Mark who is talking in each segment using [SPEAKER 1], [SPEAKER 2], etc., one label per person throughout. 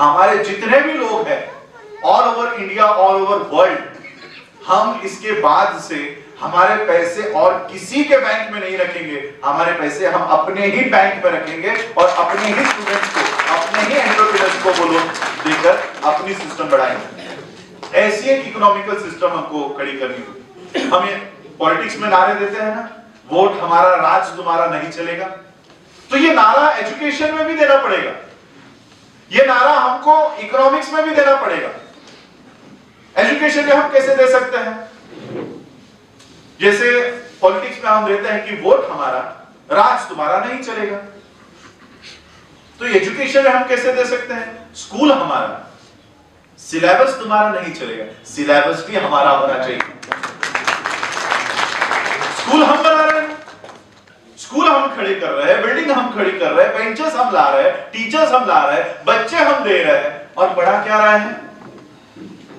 [SPEAKER 1] हमारे जितने भी लोग हैं all over India, all over world, हम इसके बाद से हमारे पैसे और किसी के बैंक में नहीं रखेंगे, हमारे पैसे हम अपने ही बैंक में रखेंगे और अपने ही स्टूडेंट्स को, अपने ही एंटरप्रेन्योर्स को वो लोन देकर अपनी सिस्टम बढ़ाएंगे। ऐसी एक इकोनॉमिकल सिस्टम हमको खड़ी करनी होगी। हम ये पॉलिटिक्स में नारे देते हैं ना, वोट हमारा राज तुम्हारा नहीं चलेगा, तो ये नारा एजुकेशन में भी देना पड़ेगा, ये नारा हमको इकोनॉमिक्स में भी देना पड़ेगा। एजुकेशन में हम कैसे दे सकते हैं? जैसे पॉलिटिक्स में हम देते हैं कि वोट हमारा राज तुम्हारा नहीं चलेगा, तो एजुकेशन में हम कैसे दे सकते हैं? स्कूल हमारा, सिलेबस तुम्हारा नहीं चलेगा, सिलेबस भी हमारा होना चाहिए। स्कूल हम बना रहे हैं, स्कूल हम खड़े कर रहे हैं, बिल्डिंग हम खड़ी कर रहे हैं, बेंचेस हम ला रहे हैं, टीचर्स हम ला रहे हैं, बच्चे हम दे रहे हैं, और पढ़ा क्या रहे हैं?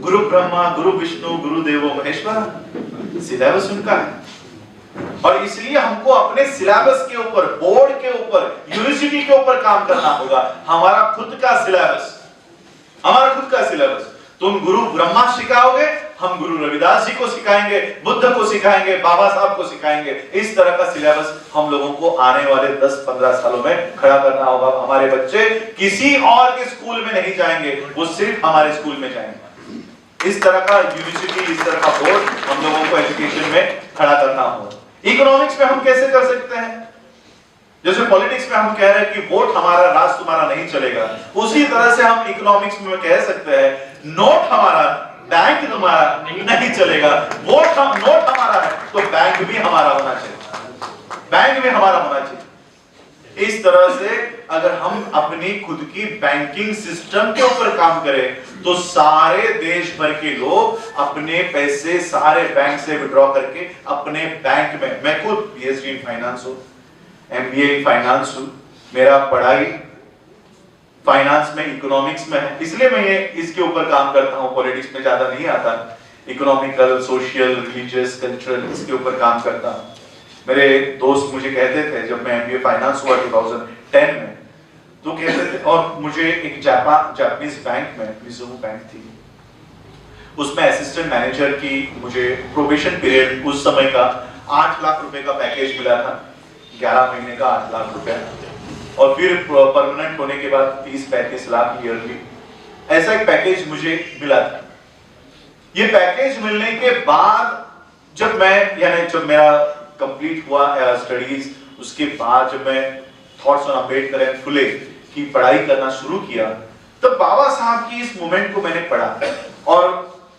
[SPEAKER 1] गुरु ब्रह्मा गुरु विष्णु गुरु देवो महेश्वर, सिलेबस उनका है। और इसलिए हमको अपने सिलेबस के ऊपर, बोर्ड के ऊपर, यूनिवर्सिटी के ऊपर काम करना होगा। हमारा खुद का सिलेबस, हमारा खुद का सिलेबस। तुम गुरु ब्रह्मा सिखाओगे, हम गुरु रविदास जी को सिखाएंगे, बुद्ध को सिखाएंगे, बाबा साहब को सिखाएंगे। इस तरह का सिलेबस हम लोगों को आने वाले 10-15 सालों में खड़ा करना होगा। हमारे बच्चे किसी और के स्कूल में नहीं जाएंगे, वो सिर्फ हमारे स्कूल में जाएंगे। इस तरह का यूनिवर्सिटी, इस तरह का बोर्ड हम लोगों को एजुकेशन में खड़ा करना होगा। इकोनॉमिक्स में हम कैसे कर सकते हैं? जैसे पॉलिटिक्स में हम कह रहे हैं कि वोट हमारा राज तुम्हारा नहीं चलेगा, उसी तरह से हम इकोनॉमिक्स में कह सकते हैं नोट हमारा बैंक तुम्हारा नहीं चलेगा। नोट हमारा है तो बैंक भी हमारा होना चाहिए, बैंक भी हमारा होना चाहिए। इस तरह से अगर हम अपनी खुद की बैंकिंग सिस्टम के ऊपर काम करें तो सारे देश भर के लोग अपने पैसे सारे बैंक से विड्रॉ करके अपने बैंक में, मैं खुद पीएचडी इन फाइनेंस हूं, एमबीए इन फाइनेंस हूं, मेरा पढ़ाई फाइनेंस में, इकोनॉमिक्स में है, इसलिए मैं ये इसके ऊपर काम करता हूं। पॉलिटिक्स में ज्यादा नहीं आता, इकोनॉमिकल, सोशल, रिलीजियस, कल्चरल, इसके ऊपर काम करता हूं। मेरे दोस्त मुझे कहते थे जब मैं एमबीए फाइनेंस हुआ 2010 में, तो कहते थे, और मुझे एक जापानीज बैंक में, मिजुहो बैंक थी, उसमें असिस्टेंट मैनेजर की मुझे प्रोबेशन पीरियड उस समय का 8 लाख रुपए का पैकेज मिला था, 11 महीने का 8 लाख रुपए, और फिर परमानेंट होने के बाद 30-35 लाख ईयरली, ऐसा एक पैकेज मुझे मिला था। ये पैकेज मिलने के बाद जब मेरा कंप्लीट हुआ स्टडीज, उसके बाद जब मैं थॉट्स ऑन अंबेडकर एंड फुले की पढ़ाई करना शुरू किया, तब बाबा साहब की इस मूवमेंट को मैंने पढ़ा, और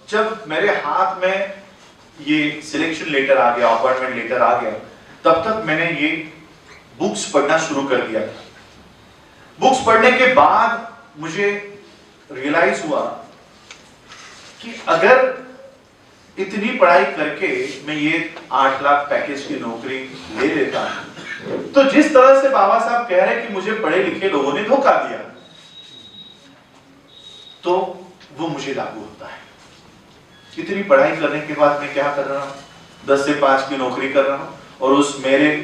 [SPEAKER 1] जब मेरे हाथ में ये सिलेक्शन लेटर आ गया, अपॉइंटमेंट लेटर आ गया, तब तक मैंने ये बुक्स पढ़ना शुरू कर दिया था। बुक्स पढ़ने के बाद मुझे रियलाइज हुआ कि अगर इतनी पढ़ाई करके मैं ये 8 लाख पैकेज की नौकरी ले लेता, तो जिस तरह से बाबा साहब कह रहे हैं कि मुझे पढ़े लिखे लोगों ने धोखा दिया, तो वो मुझे लागू होता है। इतनी पढ़ाई करने के बाद मैं क्या कर रहा हूं? 10 से 5 की नौकरी कर रहा हूं, और उस मेरे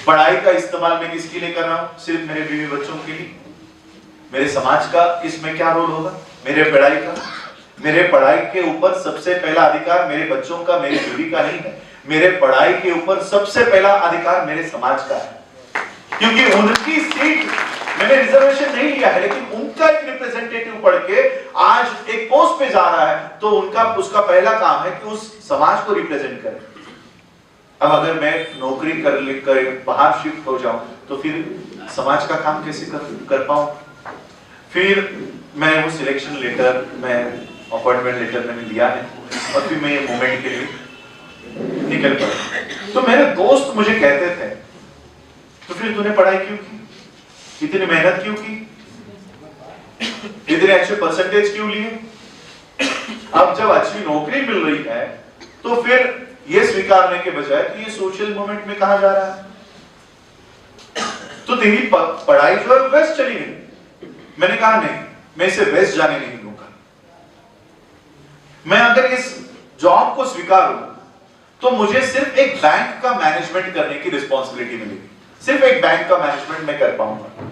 [SPEAKER 1] पढ़ाई का इस्तेमाल मैं किसके लिए कर रहा हूं? सिर्फ मेरे बीवी बच्चों के लिए। मेरे समाज का इसमें क्या रोल होगा? मेरे पढ़ाई का, मेरे पढ़ाई के ऊपर सबसे पहला अधिकार मेरे बच्चों का, मेरी बीवी का नहीं है। मेरे पढ़ाई के ऊपर सबसे पहला अधिकार मेरे समाज का है, क्योंकि उनकी सीट मैंने रिजर्वेशन नहीं लिया है, लेकिन उनका एक रिप्रेजेंटेटिव पढ़ के आज एक पोस्ट पे जा रहा है, तो उसका पहला काम है कि उस समाज को रिप्रेजेंट करे। अब अगर मैं नौकरी कर बाहर शिफ्ट हो जाऊं, तो फिर समाज का काम कैसे कर पाऊं? फिर मैं वो सिलेक्शन लेटर, मैं अपॉइंटमेंट लेटर मैंने लिया है, और फिर मैं ये मूवमेंट के लिए निकल पड़ा। तो मेरे दोस्त मुझे कहते थे, तो फिर तूने पढ़ाई क्यों की? इतनी मेहनत क्यों की? इतने अच्छे परसेंटेज क्यों लिए? अब जब अच्छी नौकरी मिल रही है, तो फिर ये स्वीकारने के बजाय कि ये सोशल मूवमेंट में कहा जा रहा है, तो तेरी पढ़ाई जो है वेस्ट चली गई। मैंने कहा नहीं, मैं इसे वेस्ट जाने नहीं दूंगा। मैं अगर इस जॉब को स्वीकारूं, तो मुझे सिर्फ एक बैंक का मैनेजमेंट करने की रिस्पॉन्सिबिलिटी मिलेगी। सिर्फ एक बैंक का मैनेजमेंट मैं कर पाऊंगा।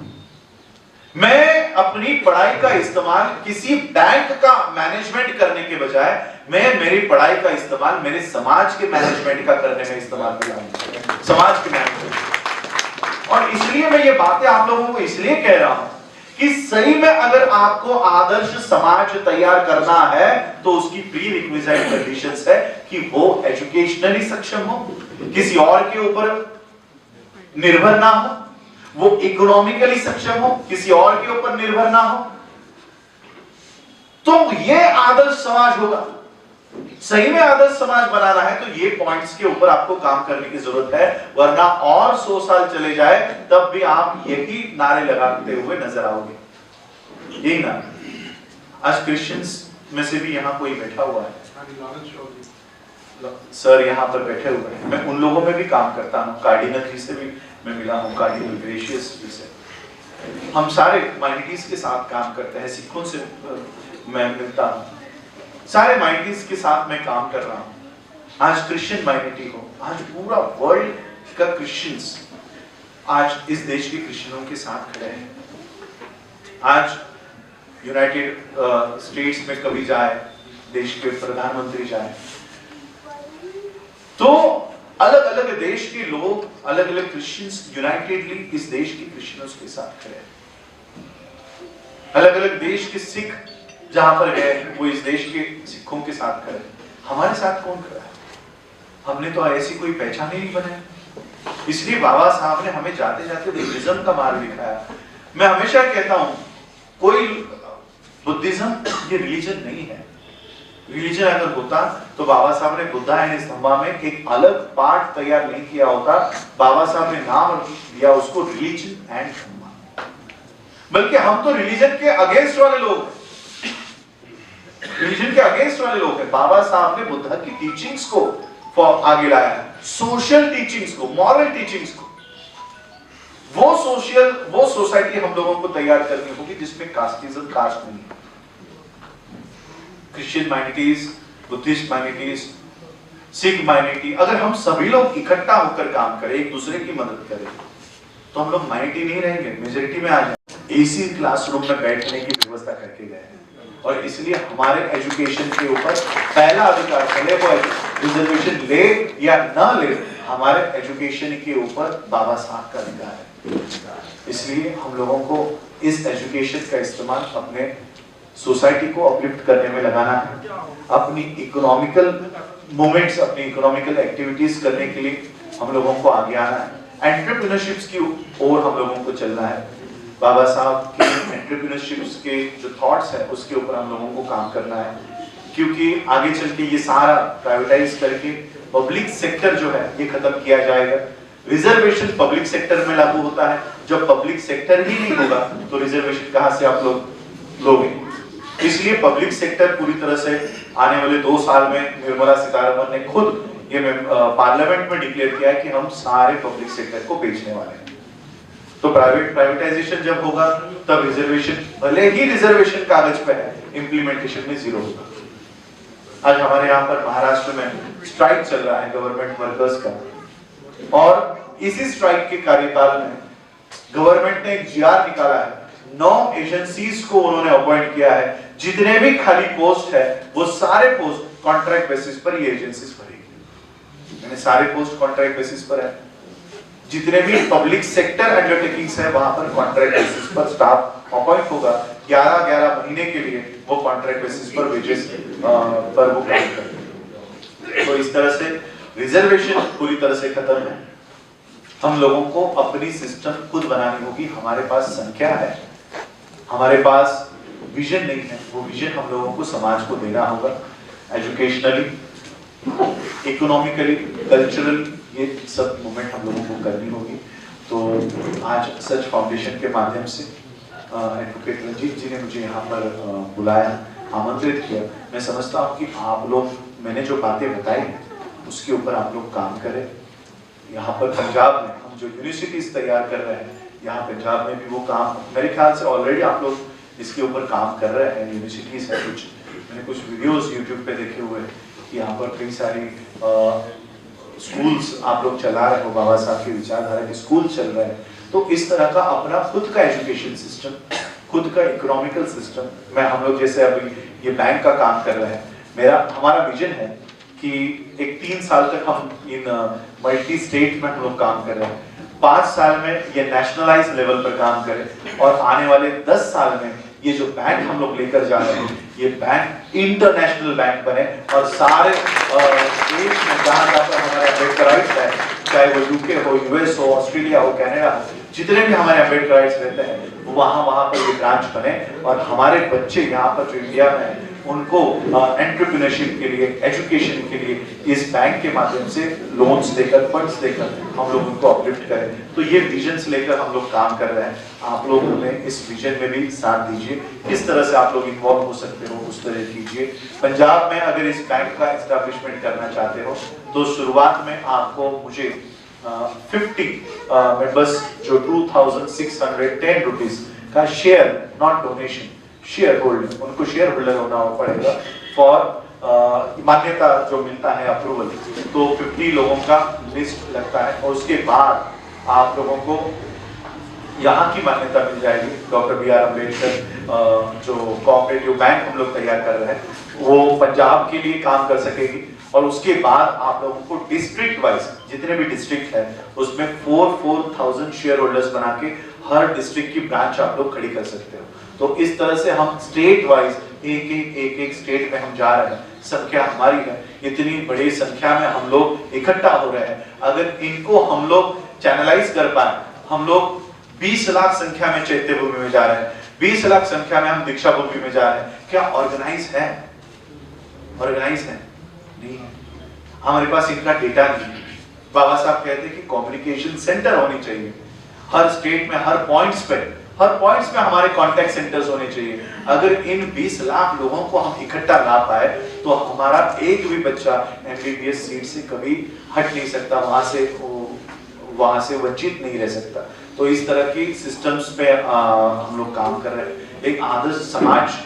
[SPEAKER 1] मैं अपनी पढ़ाई का इस्तेमाल किसी बैंक का मैनेजमेंट करने के बजाय मैं मेरी पढ़ाई का इस्तेमाल मेरे समाज के मैनेजमेंट का करने में इस्तेमाल करूंगा, समाज के मैनेजमेंट। और इसलिए मैं ये बातें आप लोगों को इसलिए कह रहा हूं कि सही में अगर आपको आदर्श समाज तैयार करना है तो उसकी प्री रिक्विजिट कंडीशंस है कि वो एजुकेशनली सक्षम हो, किसी और के ऊपर निर्भर ना हो, वो इकोनॉमिकली सक्षम हो, किसी और के ऊपर निर्भर ना हो, तो ये आदर्श समाज होगा। सही में आदर्श समाज बनाना है तो ये पॉइंट्स के ऊपर आपको काम करने की जरूरत है, वरना और 100 साल चले जाए तब भी आप यही नारे लगाते हुए नजर आओगे। यही ना, आज क्रिश्चियंस में से भी यहाँ कोई बैठा हुआ है, सर यहाँ पर बैठे हुए हैं, मैं उन लोगों में भी काम करता हूँ, कार्डिनल जी से भी मैं मिला हूँ, कार्डिनल ग्रेशियस जी से। हम सारे माइनॉरिटीज के साथ काम करते हैं, सिखों से मैं मिलता हूँ, सारे माइनॉरिटीज के साथ मैं काम कर रहा हूँ। आज क्रिश्चियन माइनॉरिटी हो, आज पूरा वर्ल्ड का क्रिश्चियंस आज इस देश के क्रिश्चियनों के साथ खड़े हैं। आज यूनाइटेड स्टेट्स में कभी जाए, देश के प्रधानमंत्री जाए, तो अलग अलग देश के लोग, अलग अलग क्रिश्चियंस यूनाइटेडली इस देश के क्रिश्चियनों के साथ खड़े हैं। अलग अलग देश के सिख जहां पर गए वो इस देश के सिखों के साथ खड़े। हमारे साथ कौन खड़ा है? हमने तो ऐसी कोई पहचान ही नहीं बनाई। इसलिए बाबा साहब ने हमें जाते जाते बुद्धिज्म का मार्ग दिखाया। मैं हमेशा कहता हूं, कोई बुद्धिज्म ये रिलीजन नहीं है। रिलीजन अगर होता तो बाबा साहब ने बुद्धा एंड स्तंभा में एक अलग पार्ट तैयार नहीं किया होता। बाबा साहब ने नाम दिया उसको रिलीजन एंड धम्मा। बल्कि हम तो रिलीजन के अगेंस्ट वाले लोग हैं, रिलीजन के अगेंस्ट वाले लोग हैं। बाबा साहब ने बुद्धा की टीचिंग्स को आगे लाया है, सोशल टीचिंग्स को, मॉरल टीचिंग्स को। वो सोसाइटी हम लोगों को तैयार करनी होगी जिसमें कास्टिज्म, कास्ट नहीं है। Christian minorities, Buddhist minorities, Sikh minority, अगर हम सभी लोग इकट्ठा होकर काम करें, एक दूसरे की मदद करें, तो हम लोग माइनॉरिटी नहीं रहेंगे, मेजॉरिटी में आ जाएंगे। एसी क्लासरूम में बैठने की व्यवस्था करके गए और इसलिए हमारे एजुकेशन के ऊपर पहला अधिकार, भले वो रिजर्वेशन ले या ना ले, हमारे एजुकेशन के ऊपर बाबा साहब का अधिकार है। इसलिए हम लोगों को इस एजुकेशन का इस्तेमाल अपने सोसाइटी को अपलिफ्ट करने में लगाना है, अपनी इकोनॉमिकल मूवमेंट्स, अपनी इकोनॉमिकल एक्टिविटीज करने के लिए हम लोगों को आगे आना है। एंटरप्रेन्योरशिप्स की ओर हम लोगों को चलना है। बाबा साहब के एंटरप्रेन्योरशिप्स के जो थॉट्स है उसके ऊपर हम लोगों को काम करना है, क्योंकि आगे चल के ये सारा प्राइवेटाइज करके पब्लिक सेक्टर जो है ये खत्म किया जाएगा। रिजर्वेशन पब्लिक सेक्टर में लागू होता है, जब पब्लिक सेक्टर ही नहीं होगा तो रिजर्वेशन कहां से आप लोग लोगे? इसलिए पब्लिक सेक्टर पूरी तरह से आने वाले 2 साल में निर्मला सीतारमण ने खुद ये पार्लियामेंट में डिक्लेयर किया है कि हम सारे पब्लिक सेक्टर को बेचने वाले हैं। तो प्राइवेटाइजेशन जब होगा तब रिजर्वेशन, भले ही रिजर्वेशन कागज पे है, इंप्लीमेंटेशन में 0 होगा। आज हमारे यहाँ पर महाराष्ट्र में स्ट्राइक चल रहा है गवर्नमेंट वर्कर्स का, और इसी स्ट्राइक के कार्यकाल में गवर्नमेंट ने एक जीआर निकाला है। 9 एजेंसीज को उन्होंने अपॉइंट किया है। जितने भी खाली पोस्ट है वो सारे पोस्ट कॉन्ट्रैक्ट बेसिस पर ये एजेंसीज भरेगी, यानी सारे पोस्ट कॉन्ट्रैक्ट बेसिस पर है। जितने भी पब्लिक सेक्टर अंडरटेकिंग्स है वहां पर कॉन्ट्रैक्ट बेसिस पर स्टाफ अपॉइंट होगा। 11-11 महीने के लिए वो कॉन्ट्रैक्ट बेसिस पर वेजेस पर वो काम करेंगे। तो इस तरह से रिजर्वेशन पूरी तरह से खत्म है। हम लोगों को अपनी सिस्टम खुद बनानी होगी। हमारे पास संख्या है, हमारे पास विजन नहीं है, वो विजन हम लोगों को समाज को देना होगा। एजुकेशनली, इकोनॉमिकली, कल्चरल, ये सब मूवमेंट हम लोगों को करनी होगी। तो आज सच फाउंडेशन के माध्यम से एडवोकेट रंजीत जी ने मुझे यहाँ पर बुलाया, आमंत्रित किया। मैं समझता हूँ कि आप लोग, मैंने जो बातें बताई उसके ऊपर आप लोग काम करें। यहाँ पर पंजाब में हम जो यूनिवर्सिटीज तैयार कर रहे हैं, यहाँ पंजाब में भी वो काम मेरे ख्याल से ऑलरेडी आप लोग इसके ऊपर काम कर रहे हैं। यूनिवर्सिटीज है कुछ, मैंने कुछ वीडियोस यूट्यूब पे देखे हुए कि यहाँ पर कई सारी स्कूल्स आप लोग चला रहे हो, बाबा साहब की विचारधारा के स्कूल चल रहे हैं। तो इस तरह का अपना खुद का एजुकेशन सिस्टम खुद का इकोनॉमिकल सिस्टम में हम लोग जैसे अभी ये बैंक का काम कर रहे हैं, हमारा विजन है कि एक 3 साल तक हम इन मल्टी स्टेट में हम लोग काम कर रहे हैं, 5 साल में ये नेशनलाइज लेवल पर काम करें और आने वाले 10 साल में ये जो बैंक हम लोग लेकर जा रहे हैं ये बैंक इंटरनेशनल बैंक बने और सारे देश में जहाँ पर हमारे अम्बेडकराइट्स है, चाहे वो यूके हो, यूएस हो, ऑस्ट्रेलिया हो, कनाडा हो, जितने भी हमारे अम्बेडकराइट्स रहते हैं वहाँ पर ये ब्रांच बने और हमारे बच्चे यहाँ पर जो इंडिया में है उनको एंटरप्रेन्योरशिप के लिए, एजुकेशन के लिए इस बैंक के माध्यम से लोन्स देकर, फंड्स देकर हम लोग उनको अपलिफ्ट करें। तो ये विजन से लेकर हम लोग काम कर रहे हैं। आप लोग हमें इस विजन में भी साथ दीजिए, किस तरह से आप लोग इन्वॉल्व हो सकते हो उस तरह कीजिए। पंजाब में अगर इस बैंक का एस्टैब्लिशमेंट करना चाहते हो तो शुरुआत में आपको मुझे 50 मेंबर्स जो 2610 रुपीस का share, not donation, share holder, उनको शेयर होल्डर होना पड़ेगा फॉर मान्यता जो मिलता है अप्रूवल, तो 50 लोगों का लिस्ट लगता है और उसके बाद आप लोगों को यहाँ की मान्यता मिल जाएगी। डॉक्टर बी आर अम्बेडकर जो कोऑपरेटिव बैंक हम लोग तैयार कर रहे हैं वो पंजाब के लिए काम कर सकेगी और उसके बाद आप लोगों को डिस्ट्रिक्ट वाइज जितने भी डिस्ट्रिक्ट है उसमें 4,000 शेयर होल्डर्स बना के हर डिस्ट्रिक्ट की ब्रांच आप लोग खड़ी कर सकते हो। तो इस तरह से हम स्टेट वाइज एक स्टेट में हम जा रहे हैं। संख्या हमारी है, इतनी बड़ी संख्या में हम लोग इकट्ठा हो रहे हैं। अगर इनको हम लोग चैनलाइज कर पाए, हम लोग 20 लाख संख्या में चैत्य भूमि में जा रहे हैं, 20 लाख संख्या में हम दीक्षा भूमि में जा रहे हैं, क्या ऑर्गेनाइज है? ऑर्गेनाइज है नहीं है। हमारे पास इनका डेटा नहीं है। बाबा साहब कहते हैं कि कम्युनिकेशन सेंटर होनी चाहिए हर स्टेट में, हर पॉइंट्स पे हमारे कॉन्टैक्ट सेंटर्स होने चाहिए। अगर इन 20 लाख लोगों को हम इकट्ठा ला पाए तो हमारा एक भी बच्चा एमबीबीएस सीट से कभी हट नहीं सकता, वहां से वंचित नहीं रह सकता। तो इस तरह की सिस्टम्स पे हम लोग काम कर रहे हैं। एक आदर्श समाज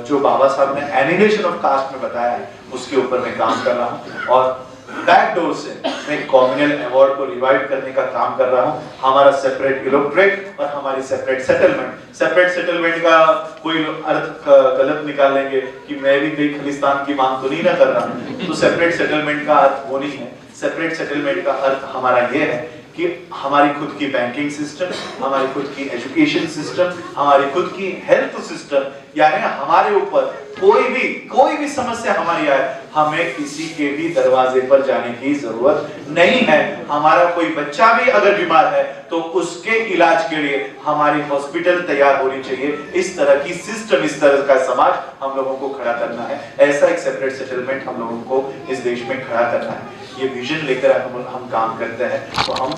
[SPEAKER 1] जो बाबा साहब ने एनिमेशन ऑफ कास्ट में बताया है उसके ऊपर मैं काम कर रहा हूँ और बैकडोर से मैं कॉम्युनल अवार्ड को रिवाइव करने का काम कर रहा हूँ। हमारा सेपरेट इलेक्ट्रेट और हमारी सेपरेट सेटलमेंट का कोई अर्थ गलत निकाल लेंगे कि मैं भी कहीं खालिस्तान की मांग तो नहीं ना कर रहा हूँ। तो सेपरेट सेटलमेंट का अर्थ वो नहीं है। सेपरेट सेटलमेंट का अर्थ हमारा ये है कि हमारी खुद की बैंकिंग सिस्टम, हमारी खुद की एजुकेशन सिस्टम, हमारी खुद की हेल्थ सिस्टम, यानी हमारे ऊपर कोई भी समस्या हमारी आए हमें किसी के भी दरवाजे पर जाने की जरूरत नहीं है। हमारा कोई बच्चा भी अगर बीमार है तो उसके इलाज के लिए हमारी हॉस्पिटल तैयार होनी चाहिए। इस तरह की सिस्टम, इस तरह का समाज हम लोगों को खड़ा करना है। ऐसा एक सेपरेट सेटलमेंट हम लोगों को इस देश में खड़ा करना है। ये विजन लेकर हम काम करते हैं तो हम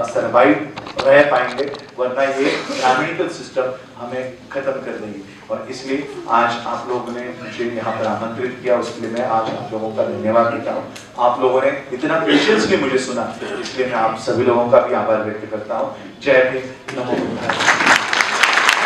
[SPEAKER 1] सरवाइव रह पाएंगे, वरना ये ग्रामीणिकल सिस्टम हमें खत्म कर देगी। और इसलिए आज आप लोगों ने मुझे यहाँ पर आमंत्रित किया, उसके लिए मैं आज आप लोगों का धन्यवाद देता हूँ। आप लोगों ने इतना पेशेंसली मुझे सुना, इसलिए मैं आप सभी लोगों का भी आभार व्यक्त करता हूँ। जय भीम, नमो बुद्धाय।